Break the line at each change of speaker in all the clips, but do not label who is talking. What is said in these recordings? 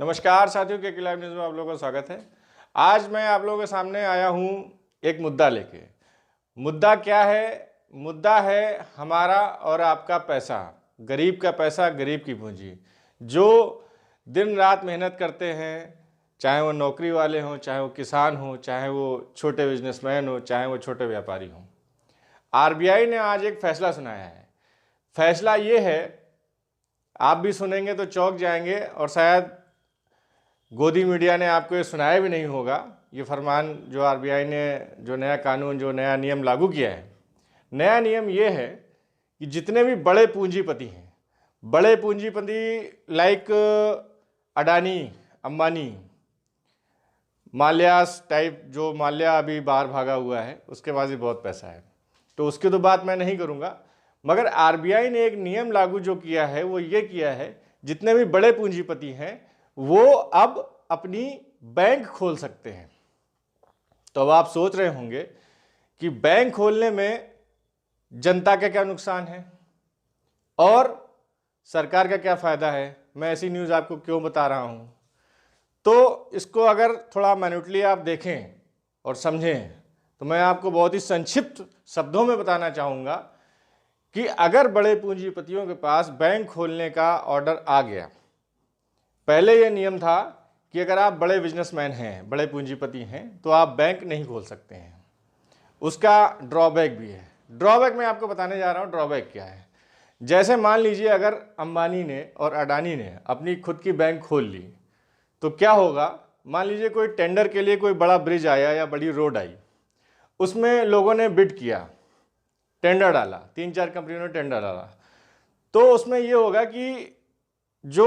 नमस्कार साथियों, के लाइव न्यूज़ में आप लोगों का स्वागत है। आज मैं आप लोगों के सामने आया हूं एक मुद्दा लेके। मुद्दा क्या है? मुद्दा है हमारा और आपका पैसा, गरीब का पैसा, गरीब की पूंजी, जो दिन रात मेहनत करते हैं, चाहे वो नौकरी वाले हों, चाहे वो किसान हों, चाहे वो छोटे बिजनेसमैन हो, चाहे वो छोटे व्यापारी हों। आरबीआई ने आज एक फैसला सुनाया है। फैसला ये है, आप भी सुनेंगे तो चौंक जाएंगे और शायद गोदी मीडिया ने आपको ये सुनाया भी नहीं होगा। ये फरमान जो आरबीआई ने, जो नया कानून, जो नया नियम लागू किया है, नया नियम ये है कि जितने भी बड़े पूंजीपति हैं, बड़े पूंजीपति लाइक अडानी, अंबानी, माल्यास टाइप, जो माल्या अभी बाहर भागा हुआ है, उसके पास भी बहुत पैसा है, तो उसकी तो बात मैं नहीं करूँगा। मगर आरबीआई ने एक नियम लागू जो किया है वो ये किया है, जितने भी बड़े पूंजीपति हैं वो अब अपनी बैंक खोल सकते हैं। तो अब आप सोच रहे होंगे कि बैंक खोलने में जनता का क्या नुकसान है और सरकार का क्या फ़ायदा है। मैं ऐसी न्यूज़ आपको क्यों बता रहा हूं, तो इसको अगर थोड़ा माइन्यूटली आप देखें और समझें तो मैं आपको बहुत ही संक्षिप्त शब्दों में बताना चाहूँगा कि अगर बड़े पूंजीपतियों के पास बैंक खोलने का ऑर्डर आ गया, पहले ये नियम था कि अगर आप बड़े बिजनेसमैन हैं, बड़े पूंजीपति हैं, तो आप बैंक नहीं खोल सकते हैं। उसका ड्रॉबैक भी है। ड्रॉबैक मैं आपको बताने जा रहा हूँ, ड्रॉबैक क्या है। जैसे मान लीजिए अगर अंबानी ने और अडानी ने अपनी खुद की बैंक खोल ली, तो क्या होगा? मान लीजिए कोई टेंडर के लिए कोई बड़ा ब्रिज आया या बड़ी रोड आई, उसमें लोगों ने बिड किया, टेंडर डाला, 3-4 कंपनियों ने टेंडर डाला, तो उसमें ये होगा कि जो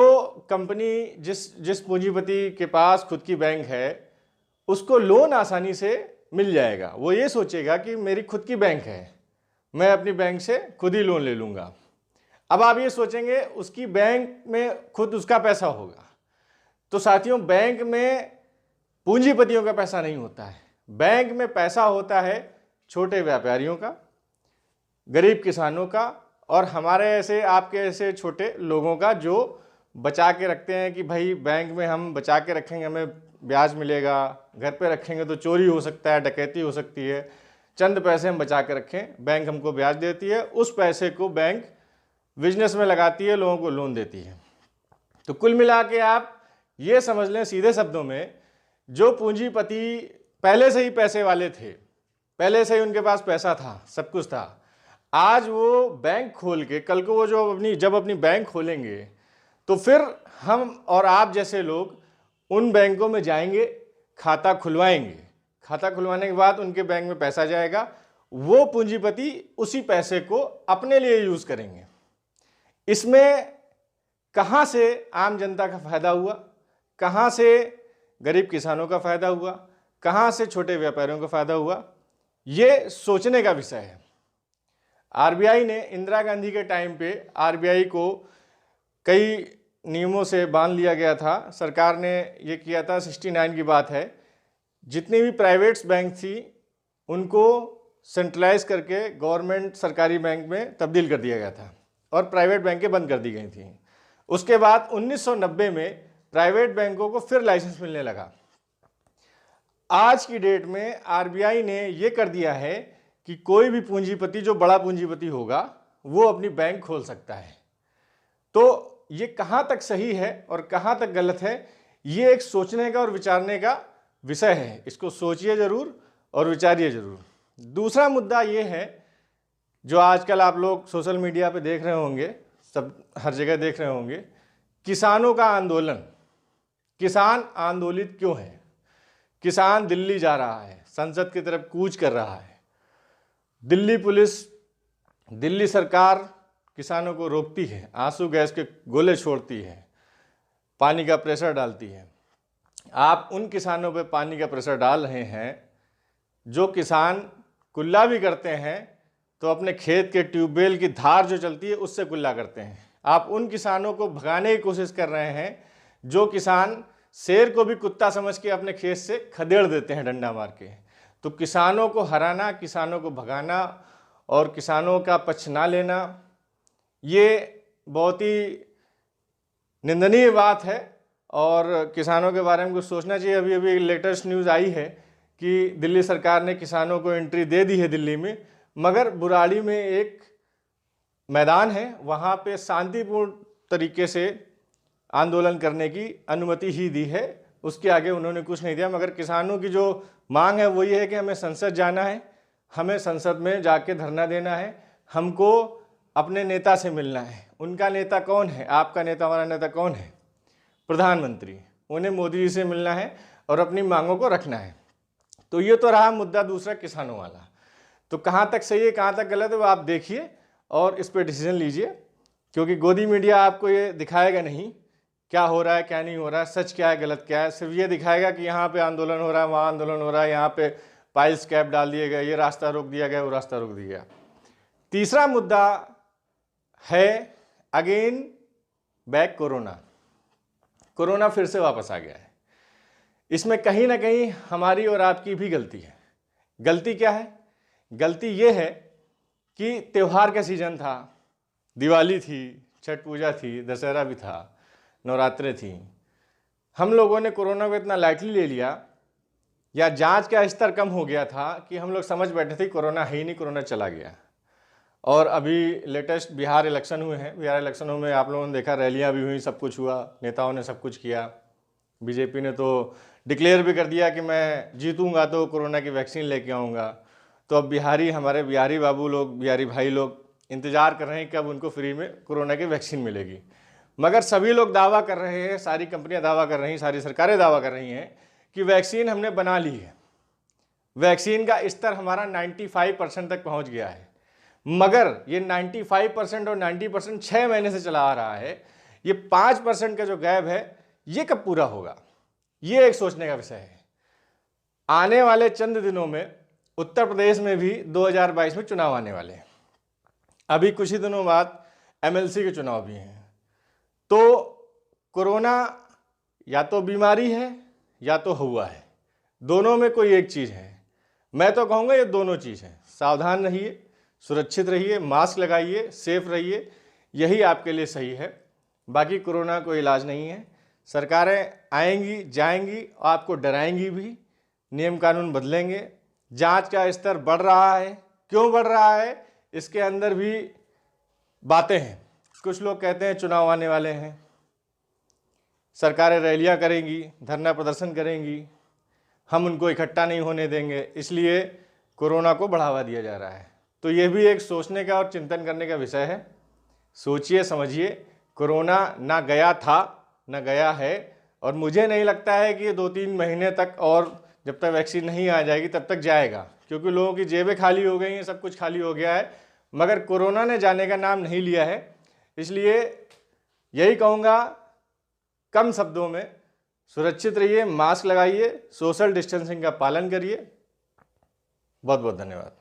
कंपनी जिस पूंजीपति के पास खुद की बैंक है उसको लोन आसानी से मिल जाएगा। वो ये सोचेगा कि मेरी खुद की बैंक है, मैं अपनी बैंक से खुद ही लोन ले लूँगा। अब आप ये सोचेंगे उसकी बैंक में खुद उसका पैसा होगा, तो साथियों बैंक में पूंजीपतियों का पैसा नहीं होता है। बैंक में पैसा होता है छोटे व्यापारियों का, गरीब किसानों का और हमारे ऐसे, आपके ऐसे छोटे लोगों का, जो बचा के रखते हैं कि भाई बैंक में हम बचा के रखेंगे, हमें ब्याज मिलेगा, घर पे रखेंगे तो चोरी हो सकता है, डकैती हो सकती है, चंद पैसे हम बचा के रखें, बैंक हमको ब्याज देती है, उस पैसे को बैंक बिजनेस में लगाती है, लोगों को लोन देती है। तो कुल मिला के आप ये समझ लें सीधे शब्दों में, जो पूंजीपति पहले से ही पैसे वाले थे, पहले से ही उनके पास पैसा था, सब कुछ था, आज वो बैंक खोल के, कल को वो जब अपनी बैंक खोलेंगे तो फिर हम और आप जैसे लोग उन बैंकों में जाएंगे, खाता खुलवाएंगे। खाता खुलवाने के बाद उनके बैंक में पैसा जाएगा, वो पूंजीपति उसी पैसे को अपने लिए यूज़ करेंगे। इसमें कहाँ से आम जनता का फ़ायदा हुआ, कहाँ से गरीब किसानों का फ़ायदा हुआ, कहाँ से छोटे व्यापारियों का फ़ायदा हुआ, ये सोचने का विषय है। आरबीआई ने इंदिरा गांधी के टाइम पे आरबीआई को कई नियमों से बांध लिया गया था। सरकार ने ये किया था, 69 की बात है, जितनी भी प्राइवेट्स बैंक थी उनको सेंट्रलाइज करके गवर्नमेंट सरकारी बैंक में तब्दील कर दिया गया था और प्राइवेट बैंकें बंद कर दी गई थी। उसके बाद 1990 में प्राइवेट बैंकों को फिर लाइसेंस मिलने लगा। आज की डेट में आरबीआई ने ये कर दिया है कि कोई भी पूंजीपति, जो बड़ा पूंजीपति होगा, वो अपनी बैंक खोल सकता है। तो ये कहाँ तक सही है और कहाँ तक गलत है, ये एक सोचने का और विचारने का विषय है। इसको सोचिए ज़रूर और विचारिए ज़रूर। दूसरा मुद्दा ये है, जो आजकल आप लोग सोशल मीडिया पे देख रहे होंगे, सब हर जगह देख रहे होंगे, किसानों का आंदोलन। किसान आंदोलित क्यों है? किसान दिल्ली जा रहा है, संसद की तरफ कूच कर रहा है, दिल्ली पुलिस, दिल्ली सरकार किसानों को रोकती है, आंसू गैस के गोले छोड़ती है, पानी का प्रेशर डालती है। आप उन किसानों पे पानी का प्रेशर डाल रहे हैं जो किसान कुल्ला भी करते हैं तो अपने खेत के ट्यूबवेल की धार जो चलती है उससे कुल्ला करते हैं। आप उन किसानों को भगाने की कोशिश कर रहे हैं जो किसान शेर को भी कुत्ता समझ के अपने खेत से खदेड़ देते हैं डंडा मार के। तो किसानों को हराना, किसानों को भगाना और किसानों का पक्ष ना लेना, ये बहुत ही निंदनीय बात है और किसानों के बारे में कुछ सोचना चाहिए। अभी अभी लेटेस्ट न्यूज़ आई है कि दिल्ली सरकार ने किसानों को एंट्री दे दी है दिल्ली में, मगर बुराड़ी में एक मैदान है, वहाँ पे शांतिपूर्ण तरीके से आंदोलन करने की अनुमति ही दी है, उसके आगे उन्होंने कुछ नहीं दिया। मगर किसानों की जो मांग है वो ये है कि हमें संसद जाना है, हमें संसद में जाके धरना देना है, हमको अपने नेता से मिलना है। उनका नेता कौन है? आपका नेता, हमारा नेता कौन है? प्रधानमंत्री। उन्हें मोदी जी से मिलना है और अपनी मांगों को रखना है। तो ये तो रहा मुद्दा दूसरा किसानों वाला। तो कहाँ तक सही है कहाँ तक गलत है वो आप देखिए और इस पर डिसीजन लीजिए, क्योंकि गोदी मीडिया आपको ये दिखाएगा नहीं क्या हो रहा है क्या नहीं हो रहा है, सच क्या है गलत क्या है। सिर्फ ये दिखाएगा कि यहाँ पे आंदोलन हो रहा है, वहाँ आंदोलन हो रहा है, यहाँ पे पाइल्स कैप डाल दिए गए, ये रास्ता रोक दिया गया, वो रास्ता रोक दिया गया। तीसरा मुद्दा है अगेन बैक कोरोना। कोरोना फिर से वापस आ गया है। इसमें कहीं ना कहीं हमारी और आपकी भी गलती है। गलती क्या है? गलती ये है कि त्यौहार का सीजन था, दिवाली थी, छठ पूजा थी, दशहरा भी था, नवरात्रे थी। हम लोगों ने कोरोना को इतना लाइटली ले लिया, या जांच का स्तर कम हो गया था कि हम लोग समझ बैठे थे कोरोना है ही नहीं, कोरोना चला गया। और अभी लेटेस्ट बिहार इलेक्शन हुए हैं, बिहार इलेक्शनों में आप लोगों ने देखा रैलियां भी हुई, सब कुछ हुआ, नेताओं ने सब कुछ किया। बीजेपी ने तो डिक्लेयर भी कर दिया कि मैं जीतूंगा तो कोरोना की वैक्सीन लेके आऊँगा। तो अब हमारे बिहारी बाबू लोग, बिहारी भाई लोग इंतज़ार कर रहे हैं कि अब उनको फ्री में कोरोना की वैक्सीन मिलेगी। मगर सभी लोग दावा कर रहे हैं, सारी कंपनियां दावा कर रही हैं, सारी सरकारें दावा कर रही हैं कि वैक्सीन हमने बना ली है, वैक्सीन का स्तर हमारा 95% तक पहुंच गया है। मगर ये 95% और 90% 6 महीने से चला आ रहा है। ये 5% का जो गैप है ये कब पूरा होगा, ये एक सोचने का विषय है। आने वाले चंद दिनों में उत्तर प्रदेश में भी 2022 में चुनाव आने वाले हैं। अभी कुछ ही दिनों बाद MLC के चुनाव भी हैं। तो कोरोना या तो बीमारी है या तो हुआ है, दोनों में कोई एक चीज़ है। मैं तो कहूँगा ये दोनों चीज़ हैं। सावधान रहिए, सुरक्षित रहिए, मास्क लगाइए, सेफ रहिए, यही आपके लिए सही है। बाकी कोरोना कोई इलाज नहीं है। सरकारें आएंगी जाएंगी और आपको डराएंगी भी, नियम कानून बदलेंगे। जांच का स्तर बढ़ रहा है, क्यों बढ़ रहा है इसके अंदर भी बातें हैं। कुछ लोग कहते हैं चुनाव आने वाले हैं, सरकारें रैलियां करेंगी, धरना प्रदर्शन करेंगी, हम उनको इकट्ठा नहीं होने देंगे, इसलिए कोरोना को बढ़ावा दिया जा रहा है। तो ये भी एक सोचने का और चिंतन करने का विषय है। सोचिए समझिए, कोरोना ना गया था ना गया है, और मुझे नहीं लगता है कि ये 2-3 महीने तक, और जब तक वैक्सीन नहीं आ जाएगी तब तक जाएगा, क्योंकि लोगों की जेबें खाली हो गई हैं, सब कुछ खाली हो गया है। मगर कोरोना ने जाने का नाम नहीं लिया है। इसलिए यही कहूँगा कम शब्दों में, सुरक्षित रहिए, मास्क लगाइए, सोशल डिस्टेंसिंग का पालन करिए। बहुत बहुत धन्यवाद।